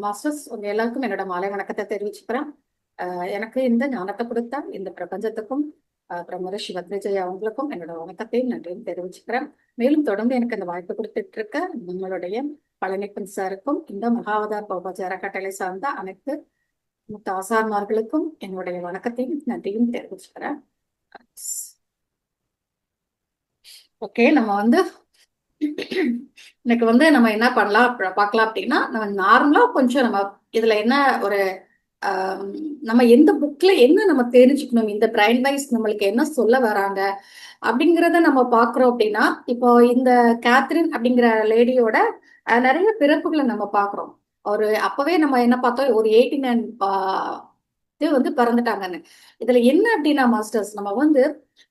Masters உங்க எல்லாருக்கும் என்னோட மாலை வணக்கத்தை தெரிவிச்சுக்கிறேன். எனக்கு இந்த ஞானத்தை கொடுத்த இந்த பிரபஞ்சத்துக்கும் பிரம்மர சிவத்ரிஜயா அவங்களுக்கும் என்னோட வணக்கத்தையும் நன்றியும் தெரிவிச்சுக்கிறேன். மேலும் தொடர்ந்து எனக்கு அந்த வாய்ப்பு கொடுத்துட்டு இருக்க நம்மளுடைய பழனிப்பன் சாருக்கும் இந்த மகாவதார் பௌபாச்சார கட்டளை சார்ந்த அனைத்து முத்த ஆசான்மார்களுக்கும் என்னுடைய வணக்கத்தையும் நன்றியும் தெரிவிச்சுக்கிறேன். ஓகே, நம்ம வந்து இன்னைக்கு வந்து நம்ம என்ன பண்ணலாம் பார்க்கலாம் அப்படின்னா, நம்ம நார்மலா கொஞ்சம் நம்ம இதுல என்ன ஒரு நம்ம எந்த புக்ல என்ன நம்ம தெரிஞ்சுக்கணும், இந்த பிரைன் வைஸ் நம்மளுக்கு என்ன சொல்ல வராங்க அப்படிங்கிறத நம்ம பாக்குறோம் அப்படின்னா, இப்போ இந்த கேத்ரின் அப்படிங்கிற லேடியோட நிறைய பிறப்புகளை நம்ம பாக்குறோம். ஒரு அப்பவே நம்ம என்ன பார்த்தோம், ஒரு 89 இது வந்து பிறந்துட்டாங்கன்னு. இதுல என்ன அப்படின்னா மாஸ்டர்ஸ், நம்ம வந்து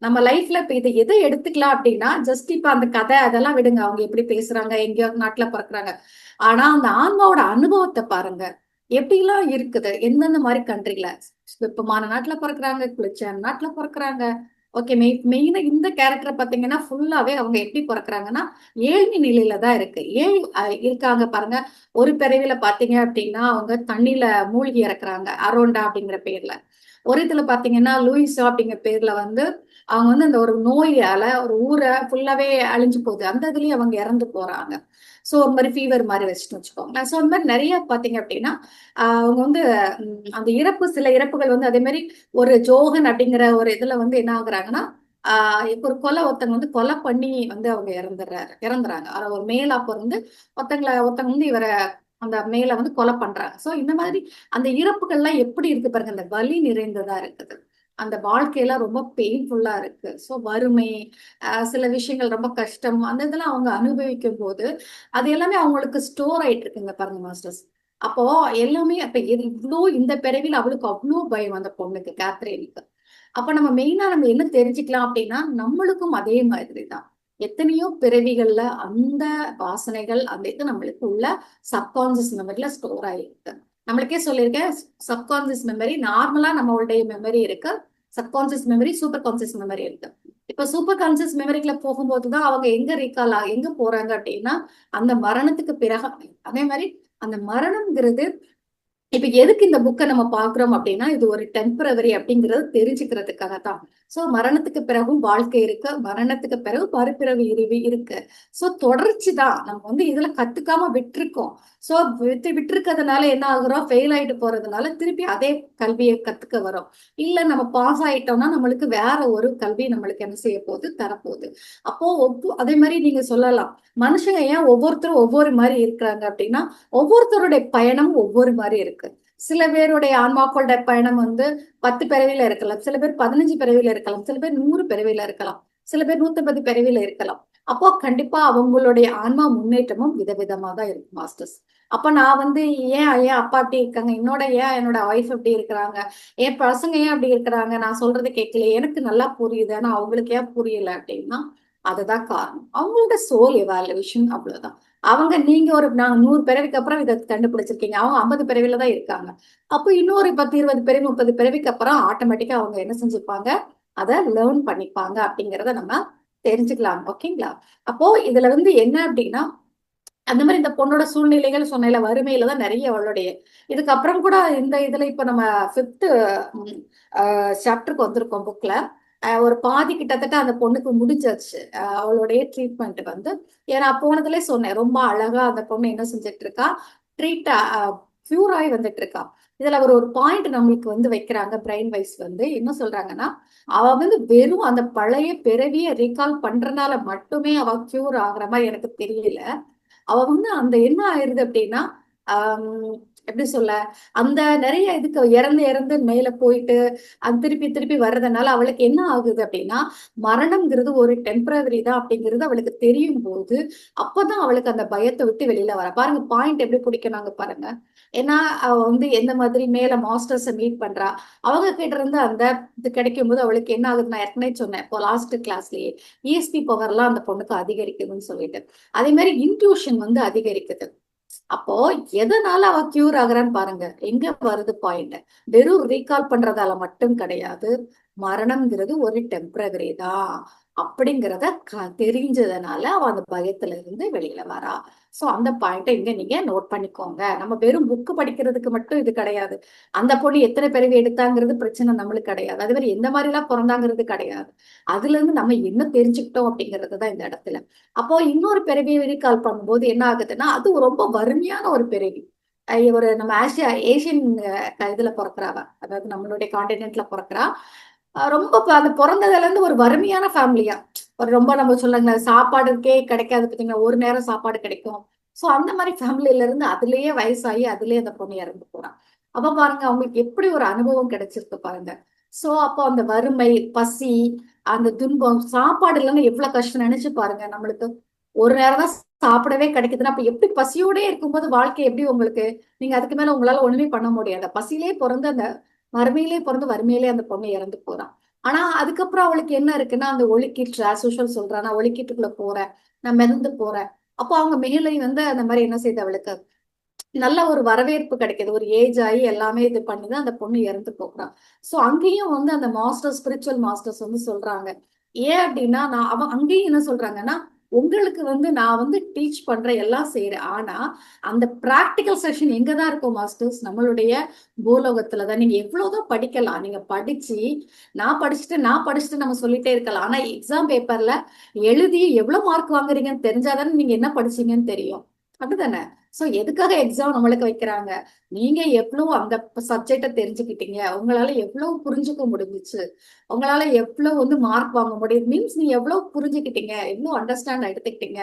நம்ம லைஃப்ல இப்ப இதை எதை எடுத்துக்கலாம் அப்படின்னா, ஜஸ்ட் இப்ப அந்த கதை அதெல்லாம் விடுங்க, அவங்க எப்படி பேசுறாங்க, எங்கேயோ நாட்டுல பிறக்குறாங்க. ஆனா அந்த ஆன்மாவோட அனுபவத்தை பாருங்க, எப்படிலாம் இருக்குது, எந்தெந்த மாதிரி கண்ட்ரில வெப்பமான நாட்டுல பிறக்குறாங்க, குளிர்ச்சியான நாட்டுல பிறக்குறாங்க. ஓகே, மெயினா இந்த கேரக்டரை பாத்தீங்கன்னா ஃபுல்லாவே அவங்க எப்படி பிறக்குறாங்கன்னா ஏழ்மை நிலையில தான் இருக்கு. ஏன் இருக்காங்க பாருங்க. ஒரு பிறவில பாத்தீங்க அப்படின்னா அவங்க தண்ணியில மூழ்கி இறக்குறாங்க, அரோண்டா அப்படிங்கிற பேர்ல. ஒரு இதுல பாத்தீங்கன்னா லூயிஸா அப்படிங்கிற பேர்ல வந்து அவங்க வந்து அந்த ஒரு நோயால ஒரு ஊரை ஃபுல்லாவே அழிஞ்சு போகுது, அந்த இதுலயும் அவங்க இறந்து போறாங்க. சோ ஒரு மாதிரி ஃபீவர் மாதிரி வச்சுட்டு வச்சுக்கோங்களேன். சோ அந்த மாதிரி நிறைய பாத்தீங்க அப்படின்னா அவங்க வந்து அந்த இறப்பு, சில இறப்புகள் வந்து அதே மாதிரி ஒரு ஜோகன் அப்படிங்கிற ஒரு இதுல வந்து என்ன ஆகுறாங்கன்னா, இப்ப ஒரு ஒருத்தங்க வந்து கொலை பண்ணி வந்து அவங்க இறந்துறாங்க. ஒரு மேலா வந்து ஒருத்தங்க வந்து இவரை அந்த மேல வந்து கொலை பண்றாங்க. சோ இந்த மாதிரி அந்த இறப்புகள்லாம் எப்படி இருக்கு பாருங்க, அந்த வலி நிறைந்ததா இருக்குது. அந்த வாழ்க்கையெல்லாம் ரொம்ப பெயின்ஃபுல்லா இருக்கு. சோ வறுமை, சில விஷயங்கள் ரொம்ப கஷ்டம், அந்த இதெல்லாம் அவங்க அனுபவிக்கும் போது அது எல்லாமே அவங்களுக்கு ஸ்டோர் ஆயிட்டு இருக்குங்க பாருங்க மாஸ்டர்ஸ். அப்போ எல்லாமே அப்ப இவ்வளோ இந்த பிறவில அவளுக்கு அவ்வளோ பயம் அந்த பொண்ணுக்கு, கேத்ரீனுக்கு. அப்ப நம்ம மெயினா நம்ம என்ன தெரிஞ்சுக்கலாம் அப்படின்னா, நம்மளுக்கும் அதே மாதிரிதான் எத்தனையோ பிறவிகள்ல அந்த வாசனைகள் அந்த இது நம்மளுக்கு உள்ள சப்கான்சியஸ் மெமரியில ஸ்டோர் ஆயிருக்கு. நம்மளுக்கே சொல்லியிருக்கேன், சப்கான்சியஸ் மெமரி நார்மலா நம்மளுடைய மெமரி இருக்கு, subconscious memory, super conscious memory இருக்கு. இப்ப சூப்பர் கான்சியஸ் மெமரிக்குள்ள போகும்போதுதான் அவங்க எங்க போறாங்க அப்படின்னா, அந்த மரணத்துக்கு பிறகு. அதே மாதிரி அந்த மரணம்ங்கிறது இப்ப எதுக்கு இந்த புக்கை நம்ம பாக்குறோம் அப்படின்னா, இது ஒரு டெம்பரவரி அப்படிங்கறது தெரிஞ்சுக்கிறதுக்காக தான். சோ மரணத்துக்கு பிறகும் வாழ்க்கை இருக்கு, மரணத்துக்கு பிறகு மறுபிறவி இருக்கு. சோ தொடர்ச்சி தான். நம்ம வந்து இதுல கத்துக்காம விட்டுருக்கோம். சோ விட்டுருக்கிறதுனால என்ன ஆகுறோம், ஃபெயில் ஆயிட்டு போறதுனால திருப்பி அதே கல்வியை கத்துக்க வரோம். இல்ல நம்ம பாஸ் ஆயிட்டோம்னா நம்மளுக்கு வேற ஒரு கல்வி நம்மளுக்கு என்ன செய்ய போகுது, தரப்போகுது. அப்போ அதே மாதிரி நீங்க சொல்லலாம், மனுஷங்க ஏன் ஒவ்வொருத்தரும் ஒவ்வொரு மாதிரி இருக்கிறாங்க அப்படின்னா, ஒவ்வொருத்தருடைய பயணம் ஒவ்வொரு மாதிரி இருக்கு. சில பேருடைய ஆன்மாக்களோட பயணம் வந்து 10 பிறவில இருக்கலாம், சில பேர் 15 பிறவில இருக்கலாம், சில பேர் 100 பிறவில இருக்கலாம், சில பேர் 150 பிறவில இருக்கலாம். அப்போ கண்டிப்பா அவங்களுடைய ஆன்மா முன்னேற்றமும் விதவிதமா தான் இருக்கும் மாஸ்டர்ஸ். அப்ப நான் வந்து ஏன் ஏன் அப்பா அப்படி இருக்காங்க, என்னோட ஒய்ஃப் எப்படி இருக்கிறாங்க, என் பசங்க ஏன் அப்படி இருக்கிறாங்க, நான் சொல்றது கேட்கல, எனக்கு நல்லா புரியுது ஆனா அவங்களுக்கு ஏன் புரியல அப்படின்னா, அதுதான் காரணம். அவங்களோட சோல் எவாலுவேஷன், அவ்வளவுதான். நீங்க ஒரு 100 பிறவிக்கு அப்புறம் இதை கண்டுபிடிச்சிருக்கீங்க, அவங்க 50 பிறவில தான் இருக்காங்க. அப்போ இன்னொரு 10, 20 பிறவி, 30 பிறவிக்கு அப்புறம் ஆட்டோமேட்டிக்கா அவங்க என்ன செஞ்சுப்பாங்க, அதை லேர்ன் பண்ணிப்பாங்க அப்படிங்கிறத நம்ம தெரிஞ்சுக்கலாம். ஓகேங்களா? அப்போ இதுல வந்து என்ன அப்படின்னா, அந்த மாதிரி இந்த பொண்ணோட சூழ்நிலைகள் சொன்ன வறுமையில தான் நிறைய அவளுடைய இதுக்கப்புறம் கூட இந்த இதுல இப்ப நம்ம 5th சாப்டருக்கு வந்திருக்கோம் புக்ல. ஒரு பாதி கிட்டத்தட்ட அந்த பொண்ணுக்கு முடிஞ்சாச்சு அவளுடைய ட்ரீட்மெண்ட் வந்து. ஏன்னா போனதுல சொன்னேன், ரொம்ப அழகா அந்த பொண்ணு என்ன செஞ்சுட்டு இருக்கா, ட்ரீட் கியூர் ஆகி வந்துட்டு இருக்கா. இதுல ஒரு பாயிண்ட் நம்மளுக்கு வந்து வைக்கிறாங்க, பிரெயின் வைஸ் வந்து என்ன சொல்றாங்கன்னா, அவ வந்து வெறும் அந்த பழைய பிறவிய ரீகால் பண்றதுனால மட்டுமே அவ கியூர் ஆகுற மாதிரி எனக்கு தெரியல. அவ வந்து அந்த என்ன ஆயிருது அப்படின்னா, எப்படி சொல்ல, அந்த நிறைய இதுக்கு இறந்து இறந்து மேல போயிட்டு அது திருப்பி திருப்பி வர்றதுனால அவளுக்கு என்ன ஆகுது அப்படின்னா, மரணம்ங்கிறது ஒரு டெம்பரவரி தான் அப்படிங்கிறது அவளுக்கு தெரியும் போது, அப்பதான் அவளுக்கு அந்த பயத்தை விட்டு வெளியில வர பாருங்க. பாயிண்ட் எப்படி பிடிக்கணாங்க பாருங்க. ஏன்னா அவ வந்து எந்த மாதிரி மேல மாஸ்டர்ஸ மீட் பண்றா, அவங்க கிட்ட இருந்து அந்த இது கிடைக்கும் போது அவளுக்கு என்ன ஆகுது, நான் ஏற்கனவே சொன்னேன் இப்போ லாஸ்ட் கிளாஸ்லயே, இஎஸ்பி பவர்லாம் அந்த பொண்ணுக்கு அதிகரிக்குதுன்னு சொல்லிட்டு. அதே மாதிரி இன்ட்யூஷன் வந்து அதிகரிக்குது. அப்போ எதனால அவ கியூர் ஆகுறான்னு பாருங்க, எங்க வருது பாயிண்ட். வெறும் ரீகால் பண்றதால மட்டும் கிடையாது, மரணம்ங்கிறது ஒரு டெம்பரவரி தான் அப்படிங்கிறத தெரிஞ்சதுனால அவ அந்த பயத்துல இருந்து வெளியில வரா. சோ அந்த பாயிண்ட இங்க நீங்க நோட் பண்ணிக்கோங்க. நம்ம வெறும் புக்கு படிக்கிறதுக்கு மட்டும் இது கிடையாது. அந்த பொண்ணு எத்தனை பிறவி எடுத்தாங்கிறது பிரச்சனை நம்மளுக்கு கிடையாது. அதே மாதிரி எந்த மாதிரி எல்லாம் பிறந்தாங்கிறது கிடையாது. அதுல இருந்து நம்ம என்ன தெரிஞ்சுக்கிட்டோம் அப்படிங்கிறது தான் இந்த இடத்துல. அப்போ இன்னொரு பிறவியை ரீகால் பண்ணும்போது என்ன ஆகுதுன்னா, அது ரொம்ப வறுமையான ஒரு பிறவி. ஒரு நம்ம ஏசியன் இதுல பிறக்குறாவ, அதாவது நம்மளுடைய காண்டினென்ட்ல பிறக்குறா. ரொம்ப அந்த பிறந்ததுல இருந்து ஒரு வறுமையான ஃபேமிலியா, ஒரு ரொம்ப நம்ம சொல்லுங்க சாப்பாடுக்கே கிடைக்காது பார்த்தீங்கன்னா, ஒரு நேரம் சாப்பாடு கிடைக்கும். சோ அந்த மாதிரி ஃபேமிலில இருந்து அதுலயே வயசாகி அதுலயே அந்த பொண்ணு இறந்து போறான். அப்ப பாருங்க அவங்களுக்கு எப்படி ஒரு அனுபவம் கிடைச்சிருக்கு பாருங்க. சோ அப்போ அந்த வறுமை, பசி, அந்த துன்பம், சாப்பாடு இல்லைன்னு எவ்வளவு கஷ்டம் நினைச்சு பாருங்க. நம்மளுக்கு ஒரு நேரம் தான் சாப்பிடவே கிடைக்குதுன்னா அப்ப எப்படி பசியோடே இருக்கும்போது வாழ்க்கை எப்படி உங்களுக்கு, நீங்க அதுக்கு மேல உங்களால ஒண்ணுமே பண்ண முடியாது. பசியிலே பிறந்து அந்த வறுமையிலே பிறந்து வறுமையிலே அந்த பொண்ணு இறந்து போறான். ஆனா அதுக்கப்புறம் அவளுக்கு என்ன இருக்குன்னா, அந்த ஒலிக்கீற்று ஆஸ் யூஷுவல் சொல்றான், நான் ஒலிக்கீட்டுக்குள்ள போறேன், நான் மிதந்து போறேன். அப்போ அவங்க மேலே வந்து அந்த மாதிரி என்ன செய்யுது அவளுக்கு நல்ல ஒரு வரவேற்பு கிடைக்குது. ஒரு ஏஜ் ஆகி எல்லாமே இது பண்ணிதான் அந்த பொண்ணு இறந்து போகிறான். சோ அங்கேயும் வந்து அந்த மாஸ்டர் ஸ்பிரிச்சுவல் மாஸ்டர்ஸ் வந்து சொல்றாங்க. ஏன் அப்படின்னா நான் அவன் அங்கேயும் என்ன சொல்றாங்கன்னா, உங்களுக்கு வந்து நான் வந்து டீச் பண்றேன் எல்லாம் செய்யறேன். ஆனா அந்த பிராக்டிக்கல் செஷன் எங்கதான் இருக்கும் மாஸ்டர்ஸ்? நம்மளுடைய பூலோகத்துலதான். நீங்க எவ்வளவுதான் படிக்கலாம். நீங்க படிச்சு நான் படிச்சுட்டு நம்ம சொல்லிட்டே இருக்கலாம். ஆனா எக்ஸாம் பேப்பர்ல எழுதி எவ்வளவு மார்க் வாங்குறீங்கன்னு தெரிஞ்சாதானே நீங்க என்ன படிச்சீங்கன்னு தெரியும். அப்படிதானே? சோ எதுக்காக எக்ஸாம் நம்மளுக்கு வைக்கிறாங்க? நீங்க எவ்வளவு அந்த சப்ஜெக்ட தெரிஞ்சுக்கிட்டீங்க, உங்களால எவ்வளவு புரிஞ்சுக்க முடிஞ்சுச்சு, உங்களால எவ்வளவு வந்து மார்க் வாங்க முடியும், மீன்ஸ் நீ எவ்வளவு புரிஞ்சுக்கிட்டீங்க, எவ்வளவு அண்டர்ஸ்டாண்ட் எடுத்துக்கிட்டீங்க,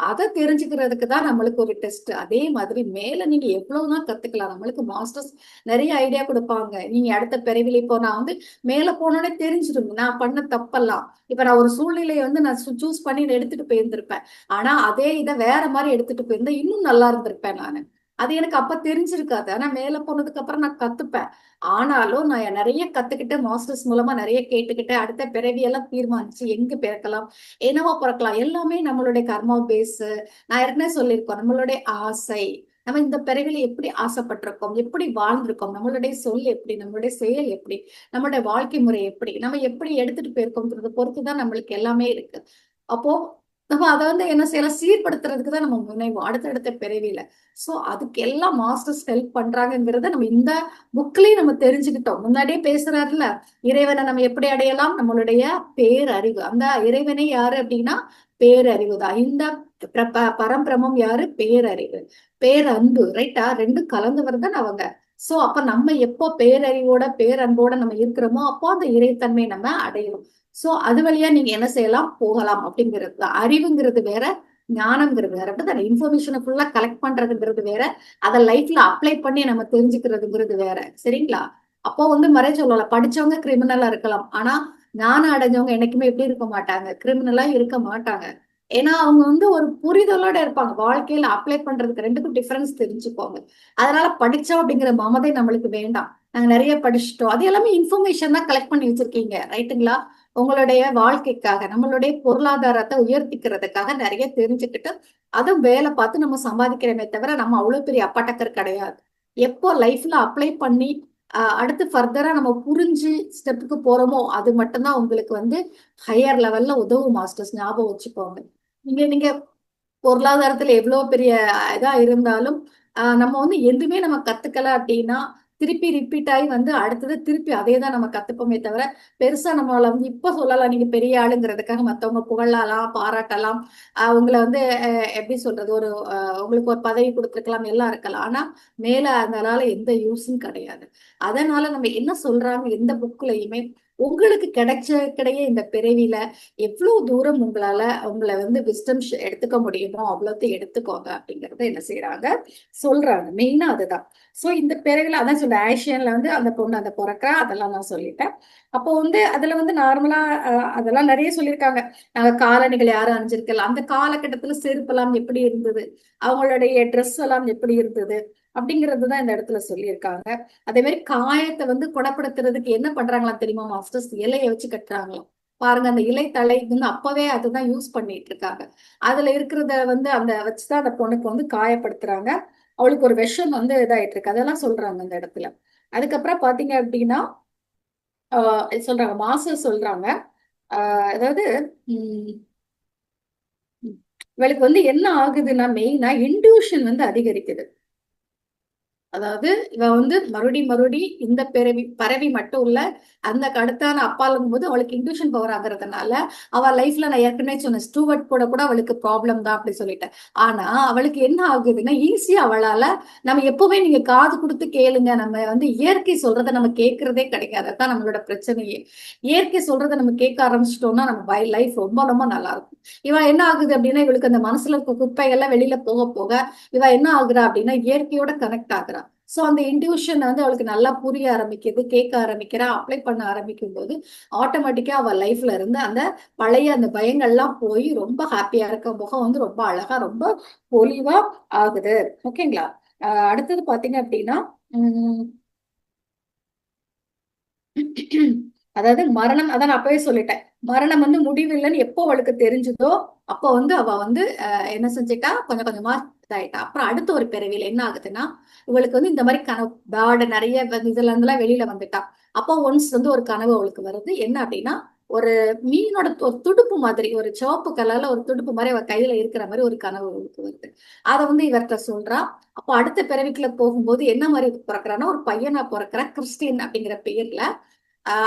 அதை தெரிஞ்சுக்கிறதுக்கு தான் நம்மளுக்கு ஒரு டெஸ்ட். அதே மாதிரி மேல நீங்க எவ்வளவுதான் கத்துக்கலாம். நம்மளுக்கு மாஸ்டர்ஸ் நிறைய ஐடியா கொடுப்பாங்க. நீங்க அடுத்த பிறவில இப்போ நான் வந்து மேல போனோடனே தெரிஞ்சிடும் நான் பண்ண தப்பெல்லாம். இப்ப நான் ஒரு சூழ்நிலையை வந்து நான் சூஸ் பண்ணி எடுத்துட்டு போயிருந்திருப்பேன். ஆனா அதே இதை வேற மாதிரி எடுத்துட்டு போயிருந்தா இன்னும் நல்லா இருந்திருப்பேன் நானு. அது எனக்கு அப்ப தெரிஞ்சிருக்காது. ஆனா மேல போனதுக்கு அப்புறம் நான் கத்துப்பேன். ஆனாலும் நான் நிறைய கத்துக்கிட்டு மாஸ்டர்ஸ் மூலமா நிறைய கேட்டுக்கிட்டு அடுத்த பிறவியெல்லாம் தீர்மானிச்சு எங்க பிறக்கலாம், என்னவா பிறக்கலாம், எல்லாமே நம்மளுடைய கர்மா பேஸ். நான் ஏற்கனவே சொல்லியிருக்கோம் நம்மளுடைய ஆசை, நம்ம இந்த பிறவில எப்படி ஆசைப்பட்டிருக்கோம், எப்படி வாழ்ந்திருக்கோம், நம்மளுடைய சொல் எப்படி, நம்மளுடைய செயல் எப்படி, நம்மளுடைய வாழ்க்கை முறை எப்படி, நம்ம எப்படி எடுத்துட்டு போயிருக்கோம்ன்றத பொறுத்துதான் நம்மளுக்கு எல்லாமே இருக்கு. அப்போ நம்ம அதை வந்து என்ன செய்யலாம், சீர்படுத்துறதுக்கு தான் நம்ம முனைவோம் அடுத்தடுத்த பிறவியில. சோ அதுக்கு எல்லாம் மாஸ்டர்ஸ் ஹெல்ப் பண்றாங்கிறத நம்ம இந்த புக்லயும் நம்ம தெரிஞ்சுக்கிட்டோம். முன்னாடியே பேசுறாருல, இறைவனை நம்ம எப்படி அடையலாம், நம்மளுடைய பேரறிவு. அந்த இறைவனை யாரு அப்படின்னா பேரறிவு தான். இந்த பரம்பிரமம் யாரு, பேரறிவு, பேரன்பு. ரைட்டா? ரெண்டும் கலந்தவர் தான் அவங்க. சோ அப்ப நம்ம எப்போ பேரறிவோட பேரன்போட நம்ம இருக்கிறோமோ அப்போ அந்த இறைத்தன்மை நம்ம அடையும். சோ அது வழியா நீங்க என்ன செய்யலாம், போகலாம் அப்படிங்கிறது தான். அறிவுங்கிறது வேற, ஞானம்ங்கிறது வேற. அப்படிதான் இன்ஃபர்மேஷனை ஃபுல்லா கலெக்ட் பண்றதுங்கிறது வேற, அதை லைஃப்ல அப்ளை பண்ணி நம்ம தெரிஞ்சுக்கிறதுங்கிறது வேற. சரிங்களா? அப்போ வந்து மறை சொல்லலாம், படிச்சவங்க கிரிமினலா இருக்கலாம். ஆனா ஞானம் அடைஞ்சவங்க என்னைக்குமே எப்படி இருக்க மாட்டாங்க, கிரிமினலா இருக்க மாட்டாங்க. ஏன்னா அவங்க வந்து ஒரு புரிதலோட இருப்பாங்க. வாழ்க்கையில அப்ளை பண்றதுக்கு ரெண்டுக்கும் டிஃபரன்ஸ் தெரிஞ்சுக்கோங்க. அதனால படிச்சோம் அப்படிங்கிற மமதை நம்மளுக்கு வேண்டாம். நாங்க நிறைய படிச்சுட்டோம், அது எல்லாமே இன்ஃபர்மேஷன் தான் கலெக்ட் பண்ணி வச்சிருக்கீங்க. ரைட்டுங்களா? உங்களுடைய வாழ்க்கைக்காக, நம்மளுடைய பொருளாதாரத்தை உயர்த்திக்கிறதுக்காக நிறைய தெரிஞ்சுக்கிட்டு அதுவும் வேலை பார்த்து நம்ம சம்பாதிக்கிறோமே தவிர நம்ம அவ்வளவு பெரிய அப்பட்டக்கர் கிடையாது. எப்போ லைஃப்ல அப்ளை பண்ணி அடுத்து ஃபர்தரா நம்ம புரிஞ்சு ஸ்டெப்புக்கு போறோமோ அது மட்டும்தான் உங்களுக்கு வந்து ஹையர் லெவல்ல உதவும் மாஸ்டர்ஸ். ஞாபகம் வச்சுக்கோங்க. நீங்க நீங்க பொருளாதாரத்துல எவ்வளவு பெரிய இதா இருந்தாலும் நம்ம வந்து எதுவுமே நம்ம கத்துக்கல அப்படின்னா திருப்பி ரிப்பீட் ஆகி வந்து அடுத்தது திருப்பி அதே தான் நம்ம கத்துப்போமே தவிர பெருசா நம்மளால வந்து இப்ப சொல்லலாம் நீங்க பெரிய ஆளுங்கிறதுக்காக மத்தவங்க புகழலாம், பாராட்டலாம், உங்களை வந்து எப்படி சொல்றது, ஒரு உங்களுக்கு ஒரு பதவி கொடுத்துருக்கலாம், எல்லாம் இருக்கலாம். ஆனா மேல அதனால எந்த யூஸும் கிடையாது. அதனால நம்ம என்ன சொல்றாங்க எந்த புக்லயுமே, உங்களுக்கு கிடைய இந்த பிறவில எவ்வளவு தூரம் உங்களால உங்களை வந்து விஸ்டம் எடுத்துக்க முடியுமோ அவ்வளோத்தையும் எடுத்துக்கோங்க அப்படிங்கறத என்ன செய்யறாங்க, சொல்றாங்க. மெயினா அதுதான். சோ இந்த பிறவில அதான் சொல்ற ஆசியன்ல வந்து அந்த பொண்ணு அந்த பிறக்கா, அதெல்லாம் நான் சொல்லிட்டேன். அப்போ வந்து அதுல வந்து நார்மலா அதெல்லாம் நிறைய சொல்லியிருக்காங்க. நாங்க காலணிகள் யாரும் அணிஞ்சிருக்கல, அந்த காலகட்டத்துல செருப்பு எல்லாம் எப்படி இருந்தது, அவங்களுடைய ட்ரெஸ் எல்லாம் எப்படி இருந்தது அப்படிங்கறதுதான் இந்த இடத்துல சொல்லியிருக்காங்க. அதே மாதிரி காயத்தை வந்து குணப்படுத்துறதுக்கு என்ன பண்றாங்களாம் தெரியுமா மாஸ்டர்ஸ், இலையை வச்சு கட்டுறாங்களாம். பாருங்க அந்த இலை தலை வந்து அப்பவே அதுதான் யூஸ் பண்ணிட்டு இருக்காங்க. அதுல இருக்கிறத வந்து அந்த வச்சுதான் அந்த பொண்ணுக்கு வந்து காயப்படுத்துறாங்க. அவளுக்கு ஒரு விஷம் வந்து இதாயிட்டு இருக்கு, அதெல்லாம் சொல்றாங்க அந்த இடத்துல. அதுக்கப்புறம் பாத்தீங்க அப்படின்னா சொல்றாங்க, மாஸ்டர் சொல்றாங்க. அதாவது உம் இவளுக்கு வந்து என்ன ஆகுதுன்னா மெயினா இன்ட்யூஷன் வந்து அதிகரிக்குது. அதாவது இவ வந்து மறுபடி இந்த பரவி மட்டும் இல்ல, அந்த அடுத்தான அப்பாலும் போது அவளுக்கு இன்ட்யூஷன் பவர் ஆகுறதுனால அவ லைஃப்ல நான் ஏற்கனவே சொன்னேன், ஸ்டூவர்ட் கூட கூட அவளுக்கு ப்ராப்ளம் தான் அப்படி சொல்லிட்டேன். ஆனா அவளுக்கு என்ன ஆகுதுன்னா ஈஸியா அவளால, நம்ம எப்பவுமே நீங்க காது கொடுத்து கேளுங்க, நம்ம வந்து இயற்கை சொல்றதை நம்ம கேட்கறதே கிடைக்காது. அதான் நம்மளோட பிரச்சனையே. இயற்கை சொல்றதை நம்ம கேட்க ஆரம்பிச்சிட்டோம்னா நம்ம லைஃப் ரொம்ப ரொம்ப நல்லா இருக்கும். இவ என்ன ஆகுது அப்படின்னா இவளுக்கு அந்த மனசுல இருக்க குப்பைகள்லாம் வெளியில போக போக இவ என்ன ஆகுறா அப்படின்னா இயற்கையோட கனெக்ட் ஆகுறா. சோ அந்த இன்ட்யூஷன் வந்து அவளுக்கு நல்லா புரிய ஆரம்பிக்குது, கேட்க ஆரம்பிக்கிறா, அப்ளை பண்ண ஆரம்பிக்கும் போது ஆட்டோமேட்டிக்கா அவ லைஃப்ல இருந்து அந்த பழைய அந்த பயங்கள்லாம் போய் ரொம்ப ஹாப்பியா இருக்க, முகம் வந்து ரொம்ப அழகா ரொம்ப பொலிவா ஆகுது. ஓகேங்களா? அடுத்தது பாத்தீங்க அப்படின்னா உம் அதாவது மரணம், அதான் நான் அப்பவே சொல்லிட்டேன், மரணம் வந்து முடிவில்லைன்னு எப்போ அவளுக்கு தெரிஞ்சதோ அப்போ வந்து அவ வந்து என்ன செஞ்சிட்டா, கொஞ்சம் கொஞ்சமா இதாயிட்டா. அப்புறம் அடுத்த ஒரு பிறவியில என்ன ஆகுதுன்னா இவளுக்கு வந்து இந்த மாதிரி கனவு பேர்டு நிறைய இதுல இருந்தெல்லாம் வெளியில வந்துட்டா. அப்போ ஒன்ஸ் வந்து ஒரு கனவு அவளுக்கு வருது. என்ன அப்படின்னா ஒரு மீனோட ஒரு துடுப்பு மாதிரி, ஒரு சிவப்பு கலர்ல ஒரு துடுப்பு மாதிரி அவ கையில இருக்கிற மாதிரி ஒரு கனவு அவளுக்கு வருது. அதை வந்து இவர்கிட்ட சொல்றா. அப்போ அடுத்த பிறவிக்குள்ள போகும்போது என்ன மாதிரி பிறக்கிறான்னா ஒரு பையனா பிறக்கிற, கிறிஸ்டின் அப்படிங்கிற பெயர்ல.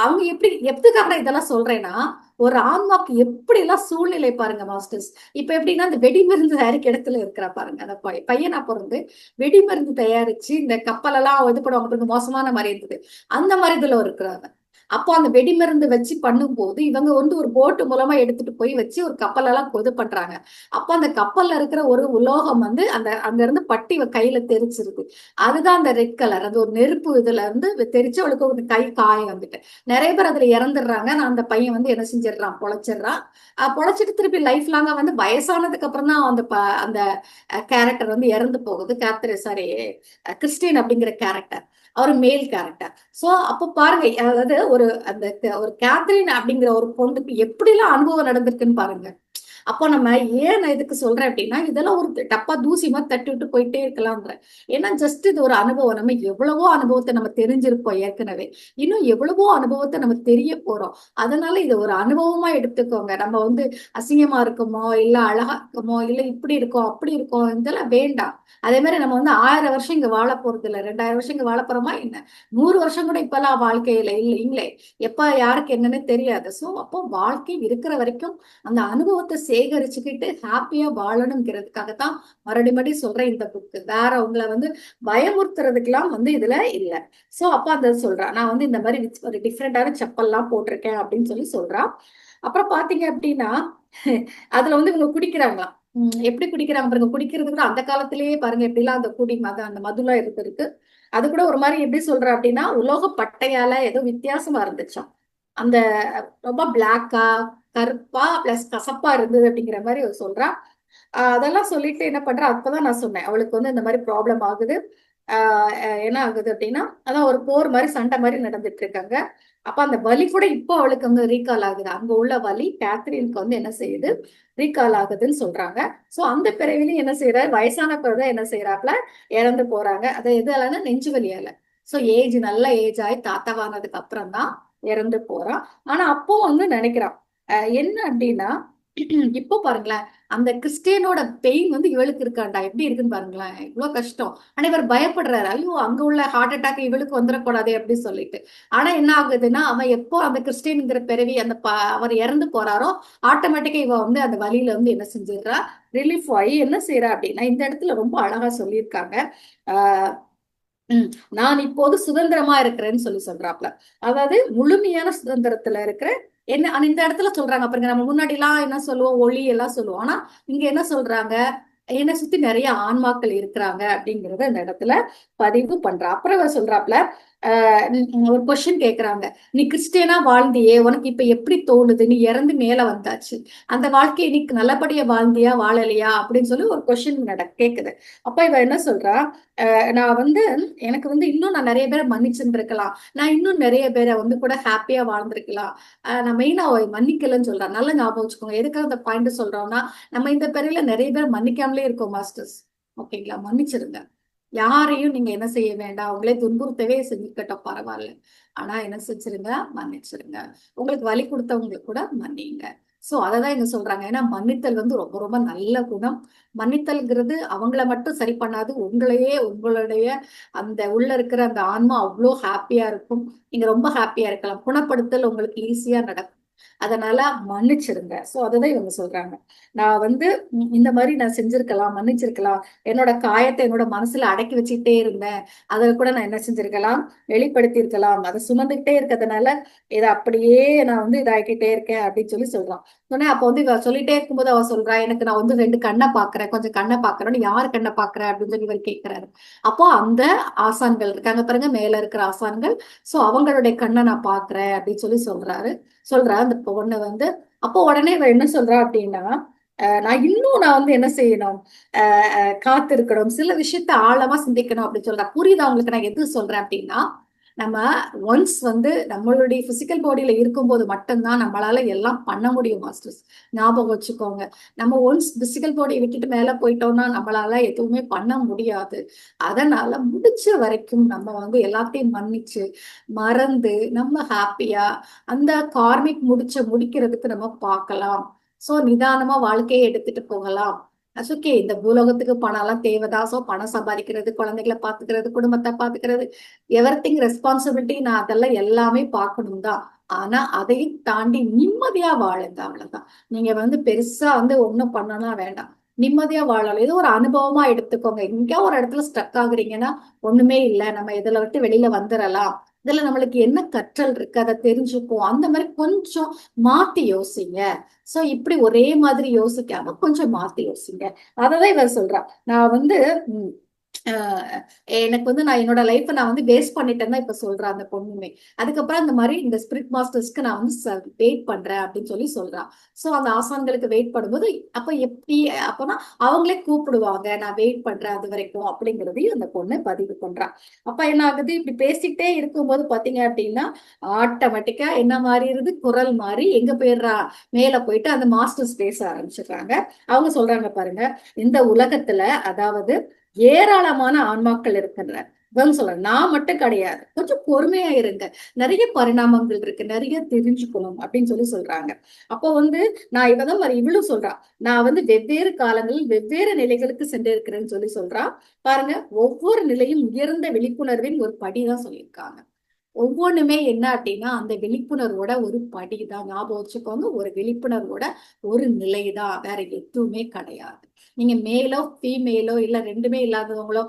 அவங்க எப்படி எதுக்காக நான் இதெல்லாம் சொல்றேன்னா, ஒரு ஆன்மாக்கு எப்படி எல்லாம் சூழ்நிலை பாருங்க மாஸ்டர்ஸ். இப்ப எப்படின்னா இந்த வெடிமருந்து தயாரிக்க இடத்துல இருக்கிறா பாருங்க, அந்த பையனா பிறந்து வெடிமருந்து தயாரிச்சு இந்த கப்பல் எல்லாம் இது பண்ணுவாங்க பாருங்க, மோசமான மாதிரி இருந்தது. அந்த மாதிரி இதுல இருக்கிறாங்க. அப்போ அந்த வெடிமருந்து வச்சு பண்ணும்போது இவங்க வந்து ஒரு போட்டு மூலமா எடுத்துட்டு போய் வச்சு ஒரு கப்பல் எல்லாம் இது பண்றாங்க. அப்போ அந்த கப்பல்ல இருக்கிற ஒரு உலோகம் வந்து அந்த அங்க இருந்து பட்டி இவ கையில தெரிச்சிருது. அதுதான் அந்த ரெட் கலர், அது ஒரு நெருப்பு இதுல இருந்து தெரிச்சு அவளுக்கு ஒரு கை காயம் வந்துட்டு நிறைய பேர் அதுல இறந்துடுறாங்க. நான் அந்த பையன் வந்து என்ன செஞ்சிடறான், பொழைச்சிடுறான். பொழைச்சிட்டு திருப்பி லைஃப் லாங்கா வந்து வயசானதுக்கு அப்புறம் தான் அந்த கேரக்டர் வந்து இறந்து போகுது. கேரக்டர் சாரி, கிறிஸ்டின் அப்படிங்கிற கேரக்டர், அவர் மேல் கேரக்டர். சோ அப்ப பாருங்க, அதாவது அந்த ஒரு கேத்ரின் அப்படிங்கிற ஒரு பொண்ணுக்கு எப்படி எல்லாம் அனுபவம் நடந்திருக்குன்னு பாருங்க. அப்போ நம்ம ஏன் நான் இதுக்கு சொல்றேன் அப்படின்னா இதெல்லாம் ஒரு டப்பா தூசி மாதிரி தட்டி விட்டு போயிட்டே இருக்கலாம்ன்ற. ஏன்னா ஜஸ்ட் இது ஒரு அனுபவம். நம்ம எவ்வளவோ அனுபவத்தை நம்ம தெரிஞ்சிருப்போம் ஏற்கனவே, இன்னும் எவ்வளவோ அனுபவத்தை நம்ம தெரிய போறோம். அதனால இதை ஒரு அனுபவமா எடுத்துக்கோங்க. நம்ம வந்து அசிங்கமா இருக்குமோ இல்ல அழகா இருக்குமோ இல்ல இப்படி இருக்கோம் அப்படி இருக்கோம் இதெல்லாம் வேண்டாம். அதே மாதிரி நம்ம வந்து 1000 வருஷம் இங்க வாழ போறது இல்ல, 2000 வருஷம் இங்க வாழ போறோமா என்ன, 100 வருஷம் கூட இப்பெல்லாம் வாழ்க்கையில இல்லைங்களே. எப்ப யாருக்கு என்னன்னு தெரியாது. சோ அப்போ வாழ்க்கை இருக்கிற வரைக்கும் அந்த அனுபவத்தை சேகரிச்சுக்கிட்டு ஹாப்பியா வாழணுங்கிறதுக்காகத்தான் மறுபடியும் சொல்றேன் இந்த புக்கு. வேற உங்களை வந்து பயமுறுத்துறதுக்கெல்லாம் வந்து இதுல இல்ல. சோ அப்ப அந்த சொல்றா, நான் வந்து இந்த மாதிரி ஒரு டிஃப்ரெண்டான செப்பல்லாம் போட்டிருக்கேன் அப்படின்னு சொல்லி சொல்றா. அப்புறம் பாத்தீங்க அப்படின்னா அதுல வந்து இவங்க குடிக்கிறாங்களாம். எப்படி குடிக்கிறாங்க பாருங்க. குடிக்கிறது கூட அந்த காலத்திலேயே பாருங்க எப்படிலாம் அந்த அந்த மதுலாம் இருக்கு. அது கூட ஒரு மாதிரி எப்படி சொல்ற அப்படின்னா உலோக பட்டையால ஏதோ வித்தியாசமா இருந்துச்சாம். அந்த ரொம்ப பிளாக்கா கருப்பா பிளஸ் கசப்பா இருந்தது அப்படிங்கிற மாதிரி அவ சொல்றா. அதெல்லாம் சொல்லிட்டு என்ன பண்றா, அப்பதான் நான் சொன்னேன் அவளுக்கு வந்து இந்த மாதிரி ப்ராப்ளம் ஆகுது. என்ன ஆகுது அப்படின்னா அதான் ஒரு போர் மாதிரி சண்டை மாதிரி நடந்துட்டு இருக்காங்க. அப்ப அந்த வலி கூட இப்போ அவளுக்கு அங்க ரீகால் ஆகுது. அங்க உள்ள வலி கேத்ரினுக்கு வந்து என்ன செய்யுது, ரீகால் ஆகுதுன்னு சொல்றாங்க. சோ அந்த பிறவிலையும் என்ன செய்யறாரு, வயசான பிறகு என்ன செய்யறாப்ல, இறந்து போறாங்க. அது எதாலன்னா நெஞ்சு வலியால. சோ ஏஜ் நல்ல ஏஜ் ஆகி தாத்தாவானதுக்கு அப்புறம் தான் இறந்து போறான். ஆனா அப்போ வந்து நினைக்கிறான் என்ன அப்படின்னா இப்போ பாருங்களேன், அந்த கிறிஸ்டியனோட பெயின் வந்து இவளுக்கு இருக்காண்டா, எப்படி இருக்குன்னு பாருங்களேன், இவ்வளவு கஷ்டம். ஆனா இவர் பயப்படுறாரு, ஐயோ அங்க உள்ள ஹார்ட் அட்டாக் இவளுக்கு வந்துடக்கூடாதே அப்படின்னு சொல்லிட்டு. ஆனா என்ன ஆகுதுன்னா அவன் எப்போ அந்த கிறிஸ்டியன்ங்கிற பிறவி அந்த அவர் இறந்து போறாரோ ஆட்டோமேட்டிக்கா இவ வந்து அந்த வழியில வந்து என்ன செஞ்சிடறா, ரிலீஃப் ஆகி என்ன செய்யறா அப்படின்னா இந்த இடத்துல ரொம்ப அழகா சொல்லியிருக்காங்க. ஆஹ் நான் இப்போது சுதந்திரமா இருக்கிறேன்னு சொல்லி சொல்றாப்ல. அதாவது முழுமையான சுதந்திரத்துல இருக்கிற என்ன இந்த இடத்துல சொல்றாங்க பாருங்க. நம்ம முன்னாடி எல்லாம் என்ன சொல்லுவோம், ஒளி எல்லாம் சொல்லுவோம். ஆனா இங்க என்ன சொல்றாங்க, என்னை சுத்தி நிறைய ஆன்மாக்கள் இருக்கிறாங்க அப்படிங்கறத இந்த இடத்துல பதிவு பண்றா. அப்புறம் இவ சொல்றாப்ல, ஒரு கொஸ்டின் கேக்குறாங்க, நீ கிறிஸ்டியனா வாழ்ந்தியே, உனக்கு இப்ப எப்படி தோணுது, நீ இறந்து மேல வந்தாச்சு, அந்த வாழ்க்கையை நீ நல்லபடியா வாழ்ந்தியா வாழலையா அப்படின்னு சொல்லி ஒரு கொஸ்டின் கேக்குது. அப்ப இவ என்ன சொல்றா, நான் வந்து எனக்கு வந்து இன்னும் நான் நிறைய பேரை மன்னிச்சிருந்திருக்கலாம், நான் இன்னும் நிறைய பேரை வந்து கூட ஹாப்பியா வாழ்ந்திருக்கலாம். நான் மெயினா மன்னிக்கலன்னு சொல்றேன். நல்லா ஞாபகம் வச்சுக்கோங்க. எதுக்காக இந்த பாயிண்ட் சொல்றோம்னா நம்ம இந்த பிறவில நிறைய பேர் மன்னிக்காமலே இருக்கோம் மாஸ்டர்ஸ். ஓகேங்களா, மன்னிச்சிருங்க. யாரையும் நீங்க என்ன செய்ய வேண்டாம். உங்களே துன்புறுத்தவே செஞ்சுக்கட்டும் பரவாயில்ல. ஆனா என்ன செஞ்சிருங்க, மன்னிச்சிருங்க. உங்களுக்கு வலி கொடுத்தவங்களுக்கு கூட மன்னிங்க. சோ அததான் இங்க சொல்றாங்க. ஏன்னா மன்னித்தல் வந்து ரொம்ப ரொம்ப நல்ல குணம். மன்னித்தல்ங்கிறது அவங்கள மட்டும் சரி பண்ணாது. உங்களையே உங்களுடைய அந்த உள்ள இருக்கிற அந்த ஆன்மா அவ்வளோ ஹாப்பியா இருக்கும். நீங்க ரொம்ப ஹாப்பியா இருக்கலாம். குணப்படுத்தல் உங்களுக்கு ஈஸியா நடக்கும். அதனால மன்னிச்சிருங்க. சோ அததான் இவங்க சொல்றாங்க. நான் வந்து இந்த மாதிரி நான் செஞ்சிருக்கலாம், மன்னிச்சிருக்கலாம். என்னோட காயத்தை என்னோட மனசுல அடக்கி வச்சுக்கிட்டே இருந்தேன். அதை கூட நான் என்ன செஞ்சிருக்கலாம், வெளிப்படுத்தி இருக்கலாம். அதை சுமந்துகிட்டே இருக்கிறதுனால இதை அப்படியே நான் வந்து இதாக்கிட்டே இருக்கேன் அப்படின்னு சொல்லி சொல்றான். சொன்னே அப்ப வந்து இவ சொல்லிட்டே இருக்கும்போது அவ சொல்றா, எனக்கு நான் வந்து 2 கண்ணை பாக்குறேன், கொஞ்சம் கண்ணை பாக்குறேன்னு. யார் கண்ணை பாக்குற அப்படின்னு சொல்லி இவர் கேட்கிறாரு. அப்போ அந்த ஆசான்கள் இருக்காங்க பாருங்க, மேல இருக்கிற ஆசான்கள். சோ அவங்களுடைய கண்ணை நான் பாக்குறேன் அப்படின்னு சொல்லி சொல்றா அந்த பொண்ணு வந்து. அப்போ உடனே இவ என்ன சொல்றா அப்படின்னா, நான் வந்து என்ன செய்யணும், காத்திருக்கணும், சில விஷயத்த ஆழமா சிந்திக்கணும் அப்படின்னு சொல்றேன். புரியுதா உங்களுக்கு நான் எது சொல்றேன் அப்படின்னா, நம்ம ஒன்ஸ் வந்து நம்மளுடைய பிசிக்கல் பாடியில இருக்கும்போது மட்டும்தான் நம்மளால எல்லாம் பண்ண முடியும் மாஸ்டர்ஸ். ஞாபகம் வச்சுக்கோங்க. நம்ம ஒன்ஸ் பிசிக்கல் பாடியை விட்டுட்டு மேல போயிட்டோம்னா நம்மளால எதுவுமே பண்ண முடியாது. அதனால முடிச்ச வரைக்கும் நம்ம வந்து எல்லாத்தையும் மன்னிச்சு மறந்து நம்ம ஹாப்பியா அந்த கார்மிக் முடிக்கிறதுக்கு நம்ம பார்க்கலாம். சோ நிதானமா வாழ்க்கையை எடுத்துட்டு போகலாம். ஓகே, இந்த பூலோகத்துக்கு பணம் எல்லாம் தேவைதான். சோ பணம் சம்பாதிக்கிறது, குழந்தைகளை பாத்துக்கிறது, குடும்பத்தை பாத்துக்கிறது, எவரிதிங் ரெஸ்பான்சிபிலிட்டி, நான் அதெல்லாம் எல்லாமே பார்க்கணும் தான். ஆனா அதையும் தாண்டி நிம்மதியா வாழுங்க, அவ்வளவுதான். நீங்க வந்து பெருசா வந்து ஒண்ணும் பண்ணலாம் வேண்டாம். நிம்மதியா வாழலாம். ஏதோ ஒரு அனுபவமா எடுத்துக்கோங்க. எங்க ஒரு இடத்துல ஸ்டக் ஆகுறீங்கன்னா ஒண்ணுமே இல்லை, நம்ம இதுல விட்டு வெளியில வந்துடலாம். இதுல நம்மளுக்கு என்ன கற்றல் இருக்கு அதை தெரிஞ்சுப்போம். அந்த மாதிரி கொஞ்சம் மாத்தி யோசிங்க. சோ இப்படி ஒரே மாதிரி யோசிக்காம கொஞ்சம் மாத்தி யோசிங்க. அததான் இவ சொல்றா. நான் வந்து உம் எனக்கு வந்து நான் என்னோட லைஃப்பை நான் வந்து வேஸ்ட் பண்ணிட்டேன்னு தான் இப்ப சொல்றேன் அந்த பொண்ணுமே. அதுக்கப்புறம் இந்த மாதிரி இந்த ஸ்பிரிட் மாஸ்டர்ஸ்க்கு நான் வந்து வெயிட் பண்றேன் அப்படின்னு சொல்லி சொல்றான். சோ அந்த ஆசான்களுக்கு வெயிட் பண்ணும்போது அப்ப எப்படி, அப்பனா அவங்களே கூப்பிடுவாங்க, நான் வெயிட் பண்றேன் அது வரைக்கும் அப்படிங்கிறதையும் அந்த பொண்ணு பதிவு பண்றான். அப்ப என்ன ஆகுது, இப்படி பேசிக்கிட்டே இருக்கும்போது பாத்தீங்க அப்படின்னா ஆட்டோமேட்டிக்கா என்ன மாறிடுது, குரல் மாறி எங்க போயிடுறா, மேல போயிட்டு அந்த மாஸ்டர்ஸ் பேச ஆரம்பிச்சிடுறாங்க. அவங்க சொல்றாங்க பாருங்க, இந்த உலகத்துல அதாவது ஏராளமான ஆன்மாக்கள் இருக்கின்றன. இவங்க சொல்றாங்க, நான் மட்டும் கிடையாது, கொஞ்சம் பொறுமையா இருங்க, நிறைய பரிணாமங்கள் இருக்கு, நிறைய தெரிஞ்சுக்கணும் அப்படின்னு சொல்லி சொல்றாங்க. அப்போ வந்து நான் இவதான் இவளும் சொல்றா, நான் வந்து வெவ்வேறு காலங்களில் வெவ்வேறு நிலைகளுக்கு சென்றிருக்கிறேன்னு சொல்லி சொல்றா. பாருங்க, ஒவ்வொரு நிலையும் உயர்ந்த விழிப்புணர்வின் ஒரு படிதான் சொல்லியிருக்காங்க. ஒவ்வொன்றுமே என்ன அப்படின்னா அந்த விழிப்புணர்வோட ஒரு படிதான். ஞாபகம் வச்சுக்கோங்க, ஒரு விழிப்புணர்வோட ஒரு நிலைதான், வேற எதுவுமே கிடையாது. நீங்க மேலோ ஃபீமேலோ இல்ல ரெண்டுமே இல்லாதவங்களோ